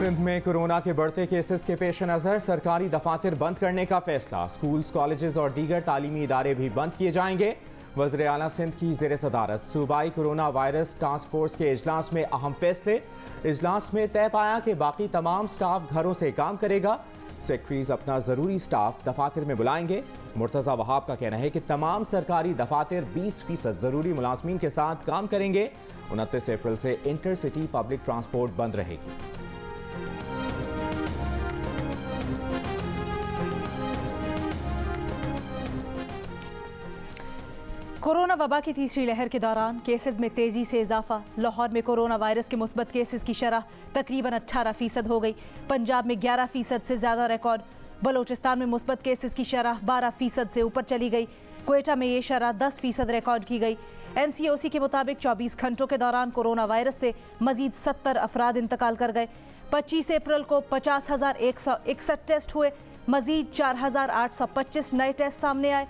सिंध में कोरोना के बढ़ते केसेस के पेश नज़र सरकारी दफातर बंद करने का फैसला। स्कूल्स, कॉलेजेस और दीगर तालीमी इदारे भी बंद किए जाएंगे। वज़ीर आला सिंध की ज़ेर सदारत सूबाई कोरोना वायरस टास्क फोर्स के इजलास में अहम फैसले। इजलास में तय पाया कि बाकी तमाम स्टाफ घरों से काम करेगा। सेक्रेटरीज अपना ज़रूरी स्टाफ दफातर में बुलाएंगे। मुर्तज़ा वहाब का कहना है कि तमाम सरकारी दफातर 20% ज़रूरी मुलाजमीन के साथ काम करेंगे। 29 अप्रैल से इंटरसिटी पब्लिक ट्रांसपोर्ट बंद रहेगी। कोरोना वबा की तीसरी लहर के दौरान केसेस में तेजी से इजाफा। लाहौर में कोरोना वायरस के मुस्बत केसेस की शरह तकरीबन 18% हो गई। पंजाब में 11% से ज़्यादा रिकॉर्ड। बलोचिस्तान में मुस्बत केसेस की शरह 12% से ऊपर चली गई। क्वेटा में ये शरह 10% रिकॉर्ड की गई। NCOC के मुताबिक 24 घंटों के दौरान कोरोना वायरस से मजीद 70 अफराद इंतकाल कर गए। 25 अप्रैल को 50,161 टेस्ट हुए। मजीद 4,825 नए टेस्ट सामने आए।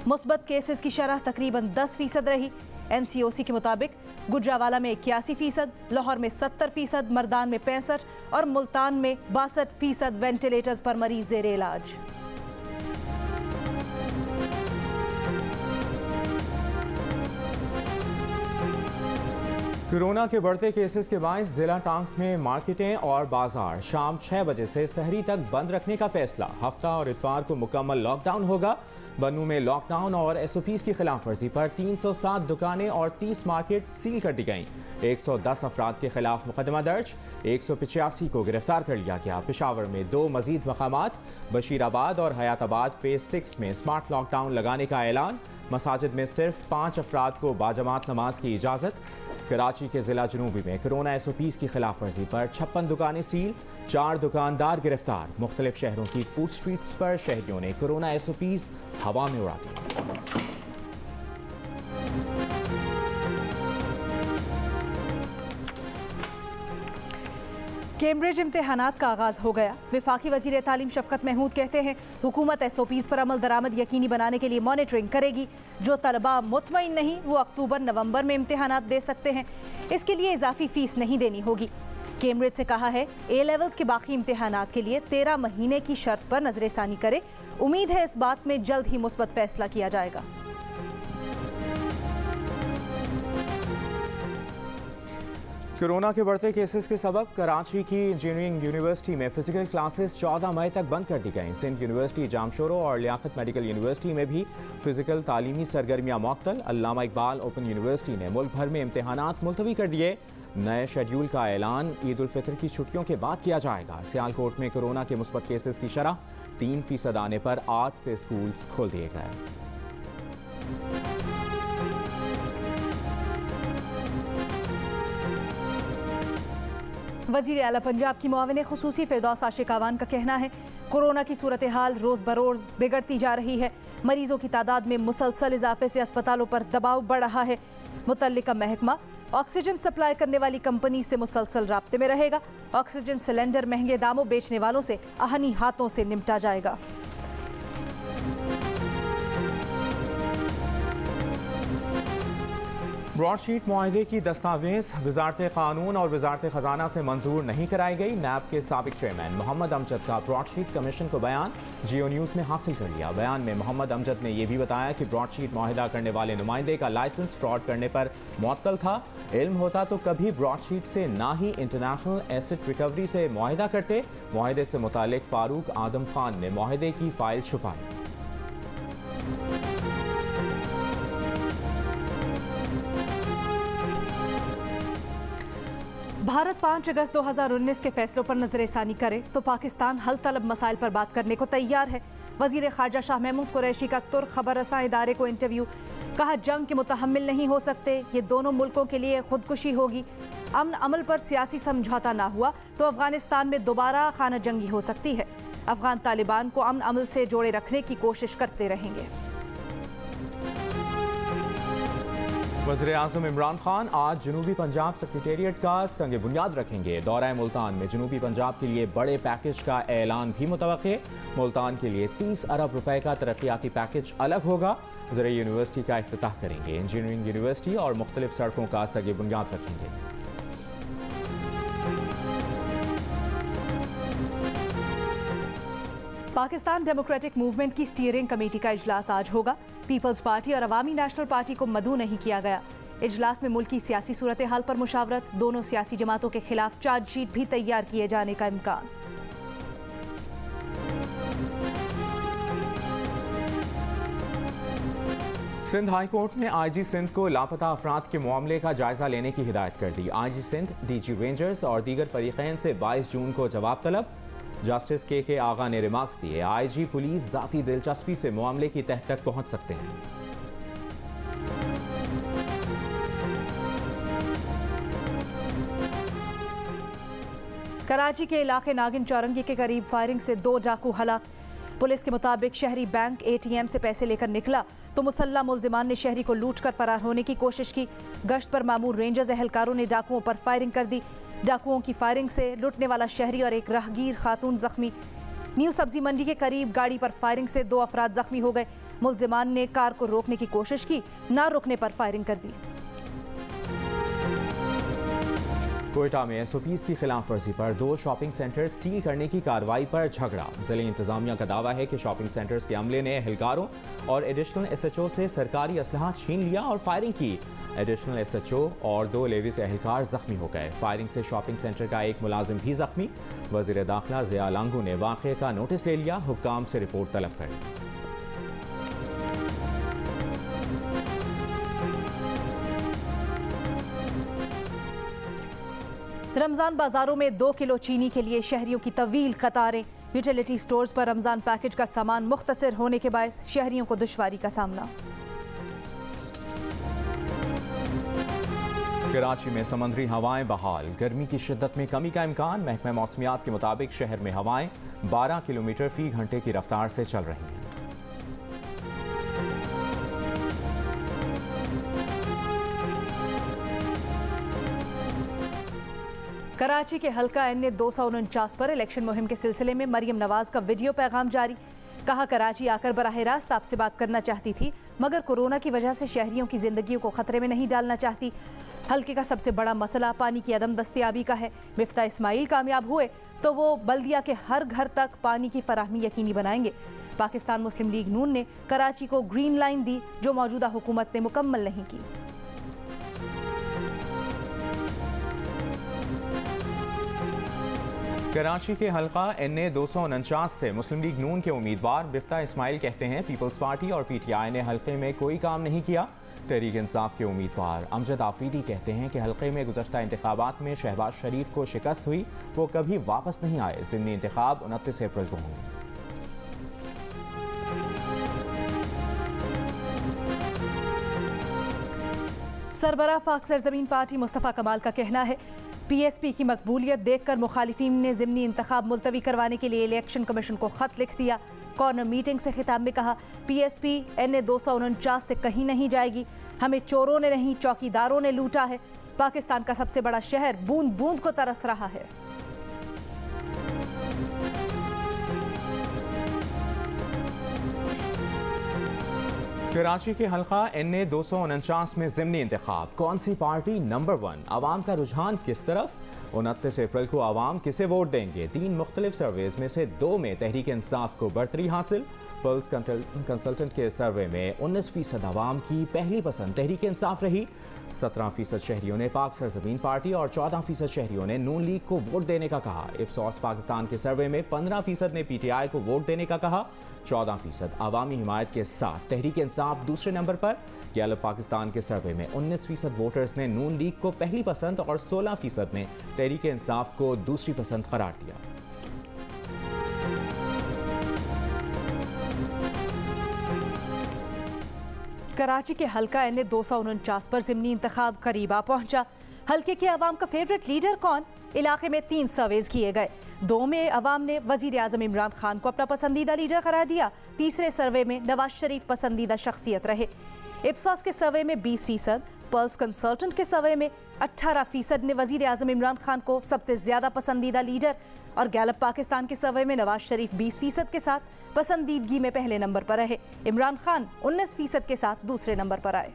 मुस्बत केसेस की शरह तकरीबन 10% रही। NCOC के मुताबिक गुजरावाला में 81%, लाहौर में 70%, मर्दान में 65% और मुल्तान में 62% वेंटिलेटर्स पर मरीज ज़ेर इलाज। कोरोना के बढ़ते केसेस के बायस जिला टांग में मार्केटें और बाजार शाम 6 बजे से सहरी तक बंद रखने का फैसला। हफ्ता और इतवार को मुकम्मल लॉकडाउन होगा। बन्नू में लॉकडाउन और SOPs की खिलाफ वर्जी पर 307 दुकानें और 30 मार्केट सील कर दी गईं। 110 अफराद के खिलाफ मुकदमा दर्ज। 185 को गिरफ्तार कर लिया गया। पेशावर में 2 मजीद मकामात बशीराबाद और हयाताबाद फेज 6 में स्मार्ट लॉकडाउन लगाने का ऐलान। मसाजिद में सिर्फ 5 अफराद को बाजमात नमाज की इजाज़त। कराची के जिला जनूबी में कोरोना SOPs की खिलाफ वर्जी पर 56 दुकानें सील, 4 दुकानदार गिरफ्तार। मुख्तलिफ शहरों की फूड स्ट्रीट्स पर शहरियों ने कोरोना SOPs हवा में उड़ा दी। कैम्ब्रिज इम्तिहानात का आगाज़ हो गया। वफाकी वज़ीर तालीम शफ़क़त महमूद कहते हैं हुकूमत SOPs पर अमल दरामद यकीनी बनाने के लिए मॉनिटरिंग करेगी। जो तलबा मुतमईन नहीं वो अक्टूबर नवंबर में इम्तिहानात दे सकते हैं। इसके लिए इजाफी फ़ीस नहीं देनी होगी। कैम्ब्रिज से कहा है A लेवल्स के बाकी इम्तिहानात के लिए 13 महीने की शर्त पर नज़रसानी करे। उम्मीद है इस बात में जल्द ही मुस्बत फैसला किया जाएगा। कोरोना के बढ़ते केसेस के सबब कराची की इंजीनियरिंग यूनिवर्सिटी में फिजिकल क्लासेस 14 मई तक बंद कर दी गईं। सिंध यूनिवर्सिटी, जामशोरो और लियाकत मेडिकल यूनिवर्सिटी में भी फिजिकल तालीमी सरगर्मियाँ मुअत्तल। अल्लामा इकबाल ओपन यूनिवर्सिटी ने मुल्क भर में इम्तिहानात मुलतवी कर दिए। नए शेड्यूल का ऐलान ईद उल फितर की छुट्टियों के बाद किया जाएगा। सियालकोट में कोरोना के मुस्बत केसेस की शरह 3% आने पर आज से स्कूल्स खोल दिए गए। वज़ीर आला पंजाब की मुआविन खुसूसी फिरदौस आशिक आवान का कहना है कोरोना की सूरत हाल रोज़ बरोज़ बिगड़ती जा रही है। मरीजों की तादाद में मुसलसल इजाफे से अस्पतालों पर दबाव बढ़ रहा है। मुतल्लिका महकमा ऑक्सीजन सप्लाई करने वाली कंपनी से मुसलसल राब्ते में रहेगा। ऑक्सीजन सिलेंडर महंगे दामों बेचने वालों से आहनी हाथों से निपटा जाएगा। ब्रॉडशीट मुआहदे की दस्तावेज वजारत कानून और वजारत खजाना से मंजूर नहीं कराई गई। नैब के साबिक चेयरमैन मोहम्मद अमजद का ब्रॉडशीट कमीशन को बयान जियो न्यूज़ ने हासिल कर लिया। बयान में मोहम्मद अमजद ने यह भी बताया कि ब्रॉडशीट मुआहदा करने वाले नुमाइंदे का लाइसेंस फ्रॉड करने पर मुअत्तल था। इल्म होता तो कभी ब्रॉडशीट से ना ही इंटरनेशनल एसेट रिकवरी से मुआहदा करते। मुआहदे से मुतालिक फारूक आदम खान ने मुआहदे की फाइल छुपाई। भारत 5 अगस्त 2019 के फैसलों पर नजरसानी करे तो पाकिस्तान हल तलब मसाइल पर बात करने को तैयार है। वजीर खारजा शाह महमूद कुरैशी का तुर्क खबर रसां इदारे को इंटरव्यू। कहा जंग के मुतहम्मिल नहीं हो सकते, ये दोनों मुल्कों के लिए खुदकुशी होगी। अमन अमल पर सियासी समझौता ना हुआ तो अफगानिस्तान में दोबारा खाना जंगी हो सकती है। अफगान तालिबान को अमन अमल से जोड़े रखने की कोशिश करते रहेंगे। वज़ीर आज़म इमरान खान आज जनूबी पंजाब सेक्रेटेरिएट का संग बुनियाद रखेंगे। दौरा मुल्तान में जनूबी पंजाब के लिए बड़े पैकेज का ऐलान भी मुतवक्के। मुल्तान के लिए 30 अरब रुपए का तरक्याती पैकेज अलग होगा। ज़राई यूनिवर्सिटी का इफ्तिताह करेंगे। इंजीनियरिंग यूनिवर्सिटी और मुख्तलिफ सड़कों का संग बुनियाद रखेंगे। पाकिस्तान डेमोक्रेटिक मूवमेंट की स्टीयरिंग कमेटी का इजलास आज होगा। पीपल्स पार्टी और अवामी नेशनल पार्टी को मदऊ नहीं किया गया। इजलास में मुल्क की सियासी सूरत हाल पर मुशावरत, दोनों सियासी जमातों के खिलाफ चार्जशीट भी तैयार किए जाने का इम्कान। सिंध हाई कोर्ट ने आईजी सिंध को लापता अफराद के मामले का जायजा लेने की हिदायत कर दी। आईजी सिंध, डीजी रेंजर्स और दीगर फरीकैन से 22 जून को जवाब तलब। जस्टिस के आगा ने रिमार्क्स दिए, आईजी पुलिस जाती दिलचस्पी से मामले की तह तक पहुंच सकते हैं। कराची के इलाके नागिन चौरंगी के करीब फायरिंग से 2 डाकू हलाक। पुलिस के मुताबिक शहरी बैंक एटीएम से पैसे लेकर निकला तो मुसल्ला मुलजिमान ने शहरी को लूट कर फरार होने की कोशिश की। गश्त पर मामूर रेंजर्स एहलकारों ने डाकुओं पर फायरिंग कर दी। डाकुओं की फायरिंग से लुटने वाला शहरी और एक राहगीर खातून जख्मी। न्यू सब्जी मंडी के करीब गाड़ी पर फायरिंग से 2 अफराद जख्मी हो गए। मुलजिमान ने कार को रोकने की कोशिश की, ना रुकने पर फायरिंग कर दी। कोयटा में एसओपीज की खिलाफ वर्जी पर 2 शॉपिंग सेंटर्स सील करने की कार्रवाई पर झगड़ा। जिले इंतजामिया का दावा है कि शॉपिंग सेंटर्स के अमले ने एहलकारों और एडिशनल एसएचओ से सरकारी असलहा छीन लिया और फायरिंग की। एडिशनल एसएचओ और 2 लेविस एहलकार जख्मी हो गए। फायरिंग से शॉपिंग सेंटर का एक मुलाजिम भी जख्मी। वजीर दाखिला ज़िया लांगू ने वाक़े का नोटिस ले लिया, हुक्काम से रिपोर्ट तलब कर ली। रमजान बाजारों में 2 किलो चीनी के लिए शहरियों की तवील कतारें। यूटिलिटी स्टोर्स पर रमजान पैकेज का सामान मुख्तसर होने के बायस शहरियों को दुश्वारी का सामना। कराची में समंदरी हवाएं बहाल, गर्मी की शिद्दत में कमी का इम्कान। महकमा मौसमियात के मुताबिक शहर में हवाएं 12 किलोमीटर फी घंटे की रफ्तार से चल रही हैं। कराची के हल्का NA 249 पर इलेक्शन मुहिम के सिलसिले में मरियम नवाज का वीडियो पैगाम जारी। कहा, कराची आकर बराह रास्त आपसे बात करना चाहती थी, मगर कोरोना की वजह से शहरियों की जिंदगियों को खतरे में नहीं डालना चाहती। हल्के का सबसे बड़ा मसला पानी की अदम दस्तियाबी का है। मिफ्ता इस्माइल कामयाब हुए तो वो बल्दिया के हर घर तक पानी की फराहमी यकीनी बनाएंगे। पाकिस्तान मुस्लिम लीग नून ने कराची को ग्रीन लाइन दी, जो मौजूदा हुकूमत ने मुकम्मल नहीं की। कराची के हल्का NA 249 से मुस्लिम लीग नून के उम्मीदवार मिफ्ता इस्माइल कहते हैं, पीपल्स पार्टी और PTI ने हल्के में कोई काम नहीं किया। तहरीक इंसाफ के उम्मीदवार अमजद आफरीदी कहते हैं कि हल्के में गुज़श्ता इंतखाबात में शहबाज शरीफ को शिकस्त हुई, वो कभी वापस नहीं आए। ज़िमनी इंतखाब 29 अप्रैल को होंगे। सरबराह पाक सरजमीन पार्टी मुस्तफ़ा कमाल का कहना है, PSP की मकबूलियत देखकर मुखालिफिन ने ज़िमनी इंतखाब मुलतवी करवाने के लिए इलेक्शन कमीशन को खत लिख दिया। कॉर्नर मीटिंग से खिताब में कहा, PSP NA 249 से कहीं नहीं जाएगी। हमें चोरों ने नहीं, चौकीदारों ने लूटा है। पाकिस्तान का सबसे बड़ा शहर बूंद बूंद को तरस रहा है। कराची के हल्का NA 249 में ज़िमनी इंतखाब, कौन सी पार्टी नंबर 1, आवाम का रुझान किस तरफ? 29 अप्रैल को आवाम किसे वोट देंगे? 3 मुख्तलिफ सर्वेज में से 2 में तहरीक इंसाफ को बढ़तरी हासिल। पल्स कंसल्टेंट के सर्वे में 19% आवाम की पहली पसंद तहरीक इंसाफ रही। 17% शहरियों ने पाक सरजमीन पार्टी और 14% शहरियों ने नून लीग को वोट देने का कहा। इप्सॉस पाकिस्तान के सर्वे में 15% ने PTI को वोट देने का कहा। 14% आवामी हिमायत के साथ तहरीक इंसाफ दूसरे नंबर पर। गैलप पाकिस्तान के सर्वे में 19% वोटर्स ने नून लीग को पहली पसंद और 16% ने तहरीक इंसाफ को दूसरी पसंद करार दिया। कराची के हल्का NA 249 पर ज़िमनी इंतखाब करीबा पहुंचा। हल्के के अवाम का फेवरेट लीडर कौन? इलाके में 3 सर्वेज किए गए। 2 में अवाम ने वजीर आज़म इमरान खान को अपना पसंदीदा लीडर करार दिया। तीसरे सर्वे में नवाज शरीफ पसंदीदा शख्सियत रहे। इप्सॉस के सर्वे में 20%, पल्स कंसल्टेंट के सर्वे में 18% ने वजीर आज़म इमरान खान को सबसे ज्यादा पसंदीदा लीडर, और गैलप पाकिस्तान के सर्वे में नवाज शरीफ 20% के साथ पसंदीदगी में पहले नंबर पर रहे। इमरान खान 19% के साथ दूसरे नंबर पर आए।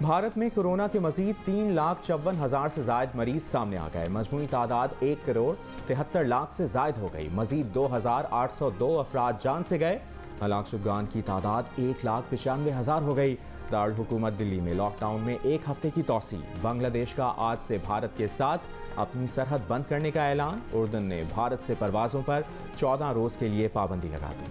भारत में कोरोना के मजीद 3,54,000 से जायद मरीज सामने आ गए। मजमूई तादाद 1,73,00,000 से जायद हो गई। मजीद 2,802 अफराद जान से गए। हलाक शुदगान की तादाद 1,95,000 हो गई। दारुल हुकूमत दिल्ली में लॉकडाउन में एक हफ्ते की तोसी। बांग्लादेश का आज से भारत के साथ अपनी सरहद बंद करने का ऐलान। उर्दन ने भारत से परवाजों पर 14 रोज के लिए पाबंदी लगा दी।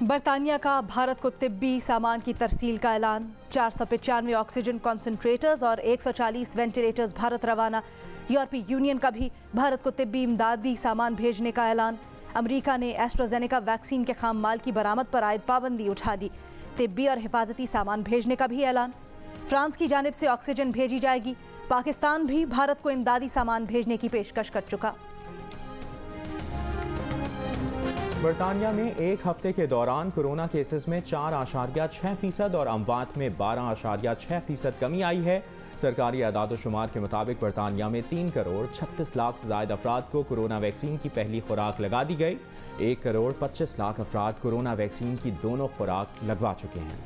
बरतानिया का भारत को तिब्बी सामान की तरसील का ऐलान। 495 ऑक्सीजन कॉन्सेंट्रेटर्स और 140 वेंटिलेटर्स भारत रवाना। यूरोपीय यूनियन का भी भारत को तिब्बी इमदादी सामान भेजने का ऐलान। अमेरिका ने एस्ट्राजेनेका वैक्सीन के खाम माल की बरामद पर आयद पाबंदी उठा दी। तिब्बी और हिफाजती सामान भेजने का भी ऐलान। फ्रांस की जानिब से ऑक्सीजन भेजी जाएगी। पाकिस्तान भी भारत को इमदादी सामान भेजने की पेशकश कर चुका। बरतानिया में एक हफ्ते के दौरान कोरोना केसेस में 4.6% और अमवात में 12.6% कमी आई है। सरकारी आदाद-ओ-शुमार के मुताबिक बरतानिया में 3,36,00,000 से ज़ायद अफराद को कोरोना वैक्सीन की पहली खुराक लगा दी गई। 1,25,00,000 अफराद कोरोना वैक्सीन की दोनों खुराक लगवा चुके हैं।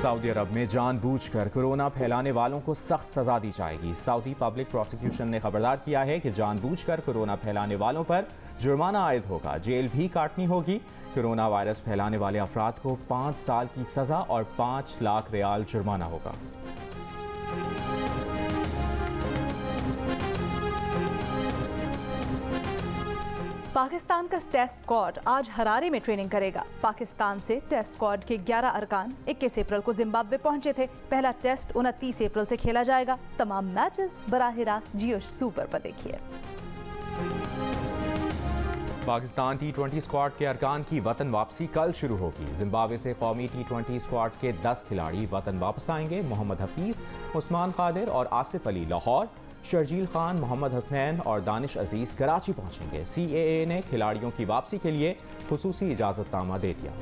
सऊदी अरब में जानबूझकर कोरोना फैलाने वालों को सख्त सजा दी जाएगी। सऊदी पब्लिक प्रोसिक्यूशन ने खबरदार किया है कि जानबूझकर कोरोना फैलाने वालों पर जुर्माना आयद होगा, जेल भी काटनी होगी। कोरोना वायरस फैलाने वाले अफराद को 5 साल की सजा और 5 लाख रियाल जुर्माना होगा। पाकिस्तान का टेस्ट स्क्वाड आज हरारे में ट्रेनिंग करेगा। पाकिस्तान से टेस्ट स्क्वाड के 11 अरकान 21 अप्रैल को जिम्बाब्वे पहुंचे थे। पहला टेस्ट 29 अप्रैल से खेला जाएगा। तमाम मैचेस बराह रास्त जियो सुपर पर देखिए। पाकिस्तान T20 स्क्वाड के अरकान की वतन वापसी कल शुरू होगी। जिम्बाब्वे से कौमी T20 स्क्वाड के 10 खिलाड़ी वतन वापस आएंगे। मोहम्मद हफीज, उस्मान कादिर और आसिफ अली लाहौर, शर्जील खान, मोहम्मद हसनैन और दानिश अजीज कराची पहुंचेंगे। CAA ने खिलाड़ियों की वापसी के लिए खुसूसी इजाजतनामा दे दिया।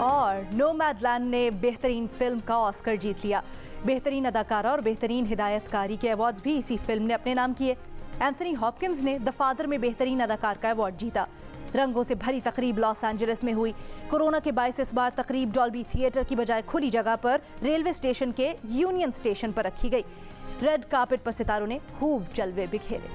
और नोमैडलैंड ने बेहतरीन फिल्म का ऑस्कर जीत लिया। बेहतरीन अदाकारा और बेहतरीन हिदायतकारी के अवार्ड्स भी इसी फिल्म ने अपने नाम किए। एंथनी हॉपकिंस ने द फादर में बेहतरीन अदाकार का अवार्ड जीता। रंगों से भरी तकरीब लॉस एंजलिस में हुई। कोरोना के बायस इस बार तकरीब डॉल्बी थिएटर की बजाय खुली जगह पर रेलवे स्टेशन के यूनियन स्टेशन पर रखी गई। रेड कार्पेट पर सितारों ने खूब जलवे बिखेरे।